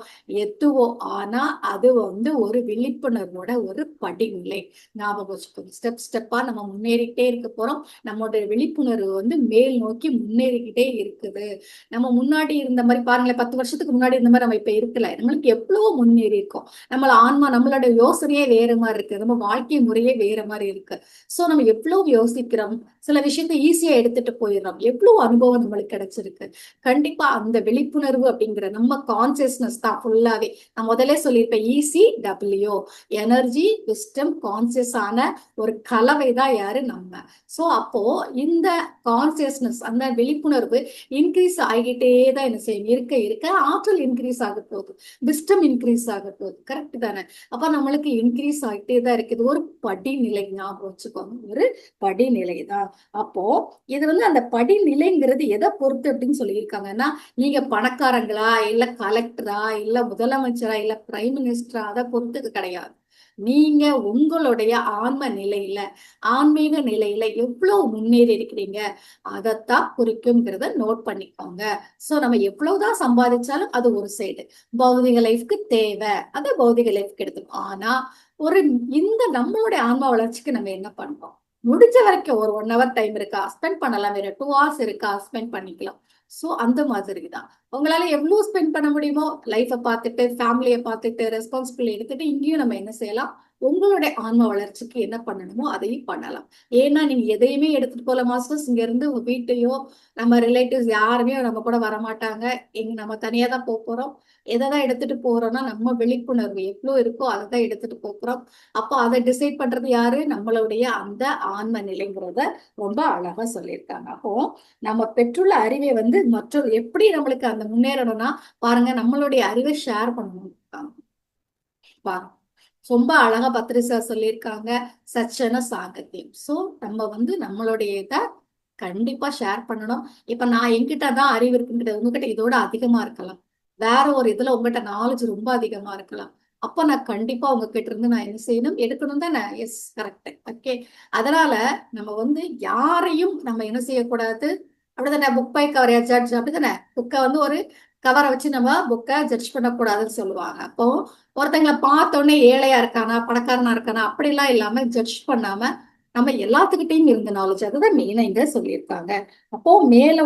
எதுவோ, ஆனா அது வந்து ஒரு விழிப்புணர்வோட ஒரு படிநிலை. ஞாபகம் வச்சுக்கோங்க. ஸ்டெப் ஸ்டெப்பா நம்ம முன்னேறிக்கிட்டே இருக்க போறோம். நம்மளுடைய விழிப்புணர்வு வந்து மேல் நோக்கி முன்னேறிக்கிட்டே இருக்குது. நம்ம முன்னாடி இருந்த மாதிரி பாருங்களேன், 10 வருஷத்துக்கு முன்னாடி இருந்த மாதிரி நம்ம இப்ப இருக்கல. நம்மளுக்கு எவ்வளவோ முன்னேறி இருக்கோம். நம்மள ஆன்மா, நம்மளோட யோசனையே வேற மாதிரி இருக்கு, நம்ம வாழ்க்கை முறையே வேற மாதிரி இருக்கு. சோ நம்ம எவ்வளவு யோசிக்கிறோம், சில விஷயத்த ஈஸியா எடுத்துட்டு போயிடுறோம். எவ்வளவு அனுபவம் நம்மளுக்கு கிடைச்சிருக்கு. கண்டிப்பா அந்த விழிப்புணர்வு அப்படிங்கிற நம்ம கான்சியஸ்னஸ் தான் ஃபுல்லாவே. நான் முதல்ல சொல்லியிருப்பேன், ECW, எனர்ஜி விஸ்டம் கான்சியஸ் ஆன ஒரு கலவை தான் யாரு, நம்ம. சோ அப்போ இந்த கான்சியஸ்னஸ், அந்த விழிப்புணர்வு இன்க்ரீஸ் ஆகிட்டே தான் என்ன செய்யும், இருக்க இருக்க ஆற்றல் இன்க்ரீஸ் ஆக போகுது, விஸ்டம் இன்க்ரீஸ் ஆக போகுது. கரெக்ட் தானே? அப்ப நம்மளுக்கு இன்க்ரீஸ் ஆகிட்டே தான் இருக்குது. ஒரு படிநிலை, ஞாபகம் வச்சுக்கோங்க, ஒரு படிநிலை தான். அப்போ இது வந்து அந்த படிநிலைங்கிறது எதை பொறுத்து அப்படின்னு சொல்லியிருக்காங்கன்னா, நீங்க பணக்காரங்களா இல்ல கலெக்டரா இல்ல முதலமைச்சரா இல்ல பிரைம் மினிஸ்டரா, அதை பொறுத்து கிடையாது. நீங்க உங்களுடைய ஆன்ம நிலையில, ஆன்மீக நிலையில எவ்வளவு முன்னேறி இருக்கிறீங்க அதைத்தான் குறிக்கும்ங்கிறத நோட் பண்ணிக்கோங்க. சோ நம்ம எவ்வளவுதான் சம்பாதிச்சாலும் அது ஒரு சைடு, பௌதிக லைஃப்க்கு தேவை, அதை பௌதிக லைஃப்க்கு எடுத்துக்கும். ஆனா ஒரு இந்த நம்மளுடைய ஆன்மா வளர்ச்சிக்கு நம்ம என்ன பண்றோம், முடிஞ்ச வரைக்கும் ஒரு 1 hour டைம் இருக்கா ஸ்பெண்ட் பண்ணலாம், வேற 2 hours இருக்கா ஸ்பெண்ட் பண்ணிக்கலாம். சோ அந்த மாதிரி தான் உங்களால எவ்வளவு ஸ்பெண்ட் பண்ண முடியுமோ, லைஃபை பார்த்துட்டு ஃபேமிலியை பார்த்துட்டு ரெஸ்பான்சிபிலிட்டி எடுத்துட்டு இங்கேயும் நம்ம என்ன செய்யலாம், உங்களுடைய ஆன்ம வளர்ச்சிக்கு என்ன பண்ணணுமோ அதையும் பண்ணலாம். ஏன்னா நீங்க எதையுமே எடுத்துட்டு போல மாஸ்டர்ஸ். இங்க இருந்து உங்க வீட்டையோ நம்ம ரிலேட்டிவ்ஸ் யாருமே நம்ம கூட வரமாட்டாங்க. நம்ம தனியா தான் போறோம். எதைதான் எடுத்துட்டு போறோம்னா நம்ம விழிப்புணர்வு எவ்வளவு இருக்கோ அதை தான் எடுத்துட்டு போறோம். அப்போ அதை டிசைட் பண்றது யாரு? நம்மளுடைய அந்த ஆன்ம நிலைங்கிறத ரொம்ப அழகா சொல்லியிருக்காங்க. அப்போ நம்ம பெற்றுள்ள அறிவை வந்து மற்றொரு எப்படி நம்மளுக்கு அந்த முன்னேறணும்னா பாருங்க, நம்மளுடைய அறிவை ஷேர் பண்ணணும். பாருங்க, ரொம்ப அழகா பத்ரிசா சொல்லியிருக்காங்க. சச்சன சாங்கத்தியம். சோ நம்ம வந்து நம்மளுடைய இதை கண்டிப்பா ஷேர் பண்ணணும். இப்ப நான் என்கிட்ட தான் அறிவு இருக்குங்கிறது, உங்ககிட்ட இதோட அதிகமா இருக்கலாம். வேற ஒரு இதுல உங்ககிட்ட நாலேஜ் ரொம்ப அதிகமா இருக்கலாம். அப்ப நான் கண்டிப்பா உங்ககிட்ட இருந்து நான் என்ன செய்யணும்? எடுக்கணும் தானே? Yes, correct. ஓகே. அதனால நம்ம வந்து யாரையும் நம்ம என்ன செய்யக்கூடாது? அப்படிதானே? புக் பை கவர் ஜட்ஜ், அப்படிதானே? புக்கை வந்து ஒரு கவரை வச்சு நம்ம புக்கை ஜட்ஜ் பண்ணக்கூடாதுன்னு சொல்லுவாங்க. அப்போ ஒருத்தங்களை பார்த்தோன்னே ஏழையா இருக்கானா பணக்காரனா இருக்கானா அப்படிலாம் இல்லாம ஜட்ஜ் பண்ணாம நம்ம எல்லாத்துக்கிட்டையும் இருந்த நாலேஜ், அதுதான் மெயினா இங்க சொல்லியிருக்காங்க. அப்போ மேல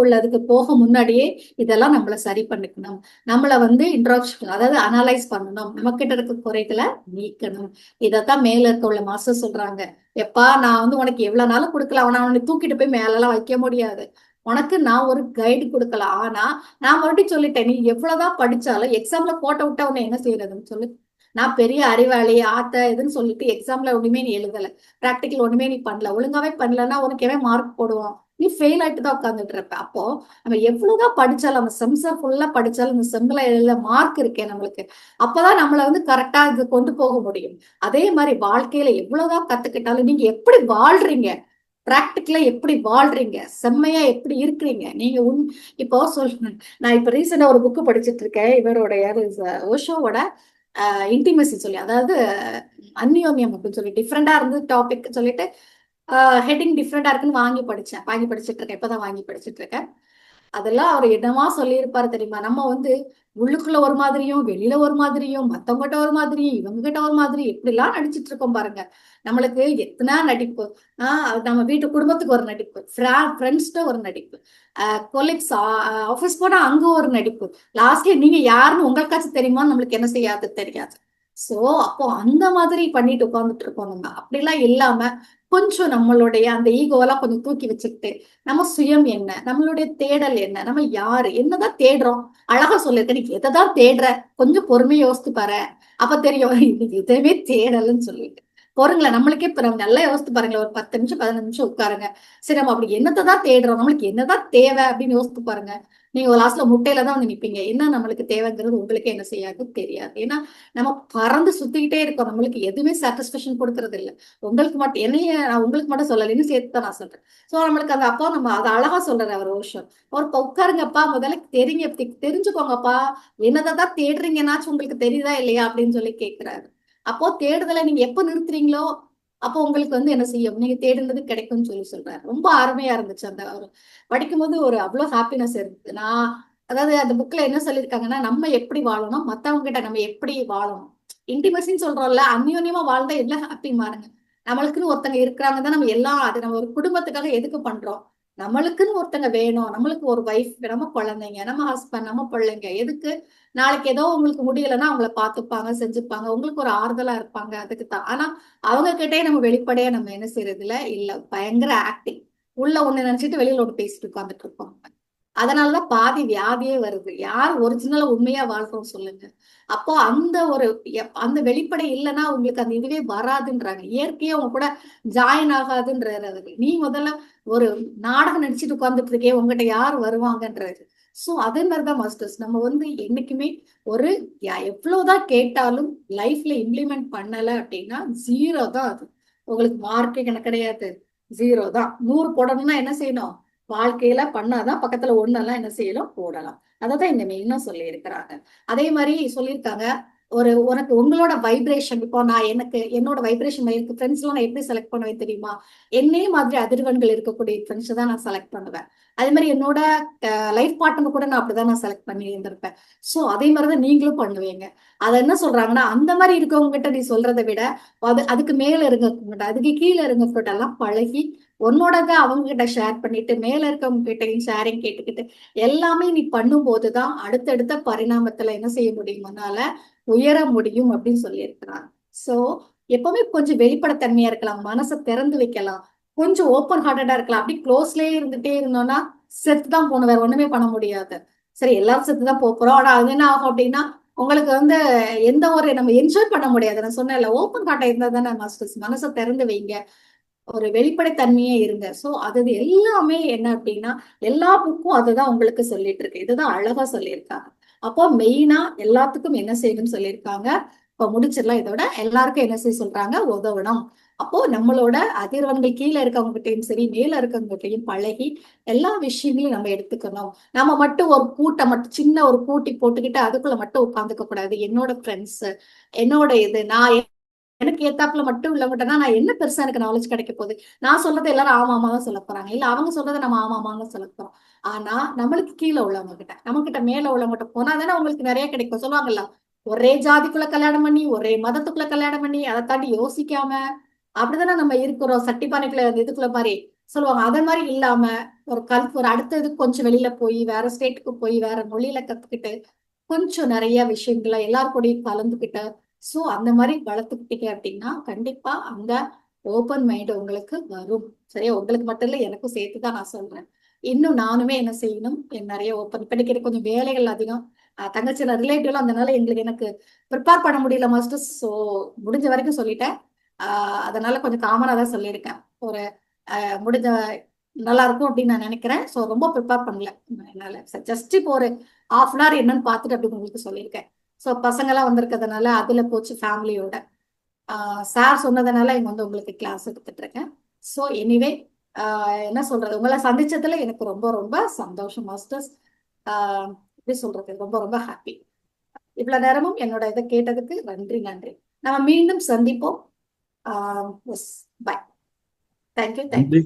உள்ளதுக்கு போக முன்னாடியே இதெல்லாம் நம்மள சரி பண்ணிக்கணும். நம்மள வந்து இன்ட்ராக்ஷன், அதாவது அனலைஸ் பண்ணணும். நம்ம கிட்ட இருக்க குறைகளை நீக்கணும். இதைத்தான் மேல இருக்க உள்ள மாஸ்டர் சொல்றாங்க. எப்பா, நான் வந்து உனக்கு எவ்வளவு நாளும் கொடுக்கல, அவனை தூக்கிட்டு போய் மேல எல்லாம் வைக்க முடியாது. உனக்கு நான் ஒரு கைடு கொடுக்கலாம். ஆனா நான் மறுபடியும் சொல்லிட்டேன், நீ எவ்வளவுதான் படிச்சாலும் எக்ஸாம்ல போட்ட விட்ட உடனே என்ன செய்யறதுன்னு சொல்லு. நான் பெரிய அறிவாளி ஆத்த இதுன்னு சொல்லிட்டு எக்ஸாம்ல ஒண்ணுமே நீ எழுதல, பிராக்டிக்கல் ஒண்ணுமே நீ பண்ணல, ஒழுங்காவே பண்ணலன்னா உனக்கு எவன் மார்க் போடுவான்? நீ ஃபெயில் ஆயிட்டு தான் உட்காந்துட்டு இருப்ப. அப்போ நம்ம எவ்வளவுதான் படிச்சாலும், நம்ம செம்சர் ஃபுல்லா படிச்சாலும் இந்த செம்ல எழுத மார்க் இருக்கே நம்மளுக்கு, அப்பதான் நம்மள வந்து கரெக்டா இது கொண்டு போக முடியும். அதே மாதிரி வாழ்க்கையில எவ்வளவுதான் கத்துக்கிட்டாலும் நீங்க எப்படி வாழ்றீங்க, பிராக்டிக்கலா எப்படி வாழ்றீங்க, செம்மையா எப்படி இருக்கிறீங்க நீங்க இப்போ சொல்றேன். நான் இப்ப ரீசெண்டா ஒரு புக்கு படிச்சுட்டு இருக்கேன். இவரோட யாரு, ஓஷோவோட இன்டிமசி சொல்லி, அதாவது அந்யோன்யம் அப்படின்னு சொல்லி டிஃப்ரெண்டா இருந்து டாபிக் சொல்லிட்டு ஹெட்டிங் டிஃப்ரெண்டா இருக்குன்னு வாங்கி படிச்சுட்டு இருக்கேன். இப்பதான் வாங்கி படிச்சுட்டு இருக்கேன். அதெல்லாம் அவர் என்னமா சொல்லியிருப்பாரு தெரியுமா? நம்ம வந்து உள்ளுக்குள்ள ஒரு மாதிரியும் வெளியில ஒரு மாதிரியும் மத்தவங்ககிட்ட ஒரு மாதிரியும் இவங்க கிட்ட ஒரு மாதிரி எப்படிலாம் நடிச்சிட்டு இருக்கோம் பாருங்க. நம்மளுக்கு எத்தனை நடிப்பு. நம்ம வீட்டு குடும்பத்துக்கு ஒரு நடிப்பு, ஃப்ரெண்ட்ஸ்ட ஒரு நடிப்பு, கொலீக்ஸ் ஆபீஸ் போனா அங்க ஒரு நடிப்பு. லாஸ்ட்ல நீங்க யாருன்னு உங்களுக்காச்சும் தெரியுமா? நம்மளுக்கு என்ன செய்யாது தெரியாது. சோ அப்போ அந்த மாதிரி பண்ணிட்டு உட்கார்ந்துட்டு இருக்கோம். நம்ம அப்படிலாம் இல்லாம கொஞ்சம் நம்மளுடைய அந்த ஈகோவெல்லாம் கொஞ்சம் தூக்கி வச்சுக்கிட்டு நம்ம சுயம் என்ன, நம்மளுடைய தேடல் என்ன, நம்ம யாரு, என்னதான் தேடுறோம். அழகா சொல்லிருக்க, நீ எதைதான் தேடுற, கொஞ்சம் பொறுமையை யோசித்து பாரு. அப்ப தெரியும் இன்னைக்கு எதுவுமே தேடலன்னு சொல்லிட்டு. பொறுங்களேன், நம்மளுக்கே இப்ப நம்ம நல்லா யோசித்து பாருங்களேன். ஒரு 10 நிமிஷம் 15 நிமிஷம் உட்காருங்க. சரி, நம்ம அப்படி என்னதான் தேடுறோம், நம்மளுக்கு என்னதான் தேவை அப்படின்னு யோசித்து பாருங்க. நீங்க லாஸ்ட்ல முட்டையில தான் வந்து நிப்பீங்க. என்ன நம்மளுக்கு தேவைங்கிறது உங்களுக்கு என்ன செய்யாது தெரியாது. ஏன்னா நம்ம பறந்து சுத்திக்கிட்டே இருக்கோம். நம்மளுக்கு எதுவுமே சாட்டிஸ்பேக்ஷன் கொடுக்கறது இல்லை. உங்களுக்கு மட்டும் என்னைய நான் உங்களுக்கு மட்டும் சொல்லல, இன்னும் சேர்த்து தான் நான் சொல்றேன். சோ நம்மளுக்கு அந்த அப்பா நம்ம அதை அழகா சொல்றாரு அவர் ஓஷோ. அவர் உட்காருங்கப்பா, முதல்ல தெரிஞ்சுக்கோங்கப்பா, என்னதான் தேடுறீங்கன்னாச்சும் உங்களுக்கு தெரியுதா இல்லையா அப்படின்னு சொல்லி கேட்கிறாரு. அப்போ தேடுதலை நீங்க எப்ப நிறுத்துறீங்களோ அப்போ உங்களுக்கு வந்து என்ன செய்யும், நீங்க தேடுனது கிடைக்கும்னு சொல்லி சொல்றாரு. ரொம்ப அருமையா இருந்துச்சு. அந்த அவர் படிக்கும்போது ஒரு அவ்வளவு ஹாப்பினஸ் இருந்தது. நான் அதாவது அந்த புக்ல என்ன சொல்லியிருக்காங்கன்னா, நம்ம எப்படி வாழணும், மத்தவங்க கிட்ட நம்ம எப்படி வாழணும். இன்டிமசின்னு சொல்றோம்ல, அந்யோன்யமா வாழ்ந்தா எல்லாம் ஹாப்பி பாருங்க. நம்மளுக்குன்னு ஒருத்தங்க இருக்கிறாங்க தான் நம்ம எல்லாம், அது நம்ம ஒரு குடும்பத்துக்காக எதுக்கு பண்றோம்? நம்மளுக்குன்னு ஒருத்தங்க வேணும், நம்மளுக்கு ஒரு வைஃப், நம்ம குழந்தைங்க, நம்ம ஹஸ்பண்ட், நம்ம பிள்ளைங்க எதுக்கு? நாளைக்கு ஏதோ உங்களுக்கு முடியலைன்னா அவங்கள பார்த்துப்பாங்க, செஞ்சுப்பாங்க, உங்களுக்கு ஒரு ஆறுதலா இருப்பாங்க, அதுக்கு தான். ஆனா அவங்க கிட்டே நம்ம வெளிப்படையா நம்ம என்ன செய்யறது இல்ல, பயங்கர ஆக்டிங். உள்ள ஒண்ணு நினைச்சிட்டு வெளியில ஒண்ணு பேசிட்டு உட்கார்ந்துட்டு இருப்போம். அதனாலதான் பாதி வியாதியே வருது. யார் ஒரிஜினலா உண்மையா வாழ்றோம் சொல்லுங்க. அப்போ அந்த ஒரு அந்த வெளிப்படை இல்லைன்னா உங்களுக்கு அந்த இதுவே வராதுன்றாங்க. இயற்கையா உங்க கூட ஜாயின் ஆகாதுன்றாரு அவரு. நீ முதல்ல ஒரு நாடகம் நடிச்சுட்டு உட்கார்ந்துட்டு இருக்கே, உங்ககிட்ட யார் வருவாங்கன்றாரு. சோ அதே மாதிரிதான் மாஸ்டர்ஸ், நம்ம வந்து என்னைக்குமே ஒரு எவ்வளவுதான் கேட்டாலும் லைஃப்ல இம்ப்ளிமெண்ட் பண்ணல அப்படின்னா ஜீரோ தான் அது. உங்களுக்கு மார்க்கே கணக்கு கிடையாது, ஜீரோ தான். 100 போடணும்னா என்ன செய்யணும்? வாழ்க்கையில பண்ணாதான் பக்கத்துல ஒண்ணெல்லாம் என்ன செய்யலாம், போடலாம். அததான் இந்த மெயினா சொல்லி இருக்கிறாங்க. அதே மாதிரி சொல்லியிருக்காங்க, உனக்கு உங்களோட வைப்ரேஷன், இப்போ நான் எனக்கு என்னோட வைப்ரேஷன் இருக்கு ஃப்ரெண்ட்ஸ் எல்லாம் நான் எப்படி செலக்ட் பண்ணுவேன் தெரியுமா? என்னே மாதிரி அதிர்வெண்கள் இருக்கக்கூடிய ஃப்ரெண்ட்ஸ் தான் நான் செலக்ட் பண்ணுவேன். அதே மாதிரி என்னோட லைஃப் பார்ட்னர் கூட நான் அப்படிதான் நான் செலக்ட் பண்ணி இருந்திருப்பேன். சோ அதே மாதிரிதான் நீங்களும் பண்ணுவீங்க. அதை என்ன சொல்றாங்கன்னா, அந்த மாதிரி இருக்கவங்க கிட்ட நீ சொல்றதை விட அதுக்கு மேல இருங்க, அதுக்கு கீழே இருங்க எல்லாம் பழகி உன்னோடத அவங்க கிட்ட ஷேர் பண்ணிட்டு மேல இருக்கவங்க கிட்டையும் ஷேரிங் கேட்டுக்கிட்டு எல்லாமே நீ பண்ணும் போதுதான் அடுத்தடுத்த பரிணாமத்துல என்ன செய்ய முடியும்னால உயர முடியும் அப்படின்னு சொல்லி இருக்கிறாங்க. சோ எப்பவுமே கொஞ்சம் வெளிப்படைத்தன்மையா இருக்கலாம், மனசை திறந்து வைக்கலாம், கொஞ்சம் ஓப்பன் ஹார்ட்டடா இருக்கலாம். அப்படி க்ளோஸ்லயே இருந்துட்டே இருந்தோம்னா செத்து தான் போகணும், வேற ஒண்ணுமே பண்ண முடியாது. சரி, எல்லாரும் செத்து தான் போறோம். ஆனா அது என்ன ஆகும் அப்படின்னா உங்களுக்கு வந்து எந்த ஒரு நம்ம என்ஜாய் பண்ண முடியாது. நான் சொன்னேன்ல, ஓப்பன் ஹார்ட்டா இருந்தா தானே மாஸ்டர்ஸ். மனசை திறந்து வைங்க, ஒரு வெளிப்படைத்தன்மையே இருங்க. சோ அது எல்லாமே என்ன அப்படின்னா எல்லா புக்கும் அதுதான் உங்களுக்கு சொல்லிட்டு இருக்கு. இதுதான் அழகா சொல்லியிருக்காங்க. அப்போ மெயினா எல்லாத்துக்கும் என்ன செய்யணும்னு சொல்லியிருக்காங்க. இப்ப முடிச்சிடலாம். இதோட எல்லாருக்கும் என்ன செய்ய சொல்றாங்க, உதவணும். அப்போ நம்மளோட அதிர்வன்கள் கீழே இருக்கவங்க கிட்டையும் சரி, மேல இருக்கவங்க கிட்டையும் பழகி எல்லா விஷயங்களையும் நம்ம எடுத்துக்கணும். நம்ம மட்டும் ஒரு கூட்டை மட்டும் சின்ன ஒரு கூட்டி போட்டுக்கிட்டு அதுக்குள்ள மட்டும் உட்காந்துக்க கூடாது. என்னோட ஃப்ரெண்ட்ஸ், என்னோட இது, நான் எனக்கு ஏத்தாப்புல மட்டும் உள்ளவங்கட்டனா நான் என்ன பெருசா எனக்கு நாலேஜ் கிடைக்க போகுது. நான் சொல்றதை எல்லாரும் ஆமா ஆமா தான் சொல்ல போறாங்க, இல்ல அவங்க சொல்றதை நம்ம ஆமா ஆமான்னு சொல்ல போறோம். ஆனா நம்மளுக்கு கீழே உள்ளவங்க கிட்ட, நம்ம கிட்ட மேல உள்ளவங்க கிட்ட போனா தானே உங்களுக்கு நிறைய கிடைக்கும். சொல்லுவாங்கல்ல, ஒரே ஜாதிக்குள்ள கல்யாணம் பண்ணி ஒரே மதத்துக்குள்ள கல்யாணம் பண்ணி அதை தாண்டி யோசிக்காம அப்படிதானே நம்ம இருக்கிறோம். சட்டிப்பானைக்குள்ள இதுக்குள்ள மாதிரி சொல்லுவாங்க. அதே மாதிரி இல்லாம ஒரு அடுத்த இதுக்கு கொஞ்சம் வெளியில போய் வேற ஸ்டேட்டுக்கு போய் வேற மொழியில கத்துக்கிட்டு கொஞ்சம் நிறைய விஷயங்களை எல்லார் கூடயும் கலந்துக்கிட்டு சோ அந்த மாதிரி வளர்த்துக்கிட்டீங்க அப்படின்னா கண்டிப்பா அந்த ஓப்பன் மைண்ட் உங்களுக்கு வரும். சரியா, உங்களுக்கு மட்டும் இல்ல, எனக்கும் சேர்த்துதான் நான் சொல்றேன். இன்னும் நானுமே என்ன செய்யணும், நிறைய ஓப்பன் பண்ணிக்கிற கொஞ்சம் வேலைகள் அதிகம். தங்கச்சி ரிலேட்டிவ்லாம் அதனால எனக்கு ப்ரிப்பேர் பண்ண முடியல மாஸ்டர். ஸோ முடிஞ்ச வரைக்கும் சொல்லிட்டேன். அதனால கொஞ்சம் காமனா தான் சொல்லியிருக்கேன். ஒரு முடிஞ்ச நல்லா இருக்கும் அப்படின்னு நான் நினைக்கிறேன். ஸோ ரொம்ப ப்ரிப்பேர் பண்ணல என்னால. ஜஸ்ட் இப்போ ஒரு ஹாஃப் அன் ஹவர் என்னன்னு பார்த்துட்டு அப்படி உங்களுக்கு சொல்லியிருக்கேன். ஸோ பசங்கெல்லாம் வந்திருக்கிறதுனால அதுல போச்சு ஃபேமிலியோட. சார் சொன்னதுனால இங்க வந்து உங்களுக்கு கிளாஸ் எடுத்துட்டு இருக்கேன். ஸோ எனிவே என்ன சொல்றது, உங்களை சந்திச்சதுல எனக்கு ரொம்ப ரொம்ப சந்தோஷம் மாஸ்டர்ஸ். எப்படி சொல்றது, ரொம்ப ரொம்ப ஹாப்பி. இவ்வளவு நேரமும் என்னோட இதை கேட்டதுக்கு நன்றி நன்றி. நம்ம மீண்டும் சந்திப்போம். Yes, bye. Thank you thank you. நன்றி.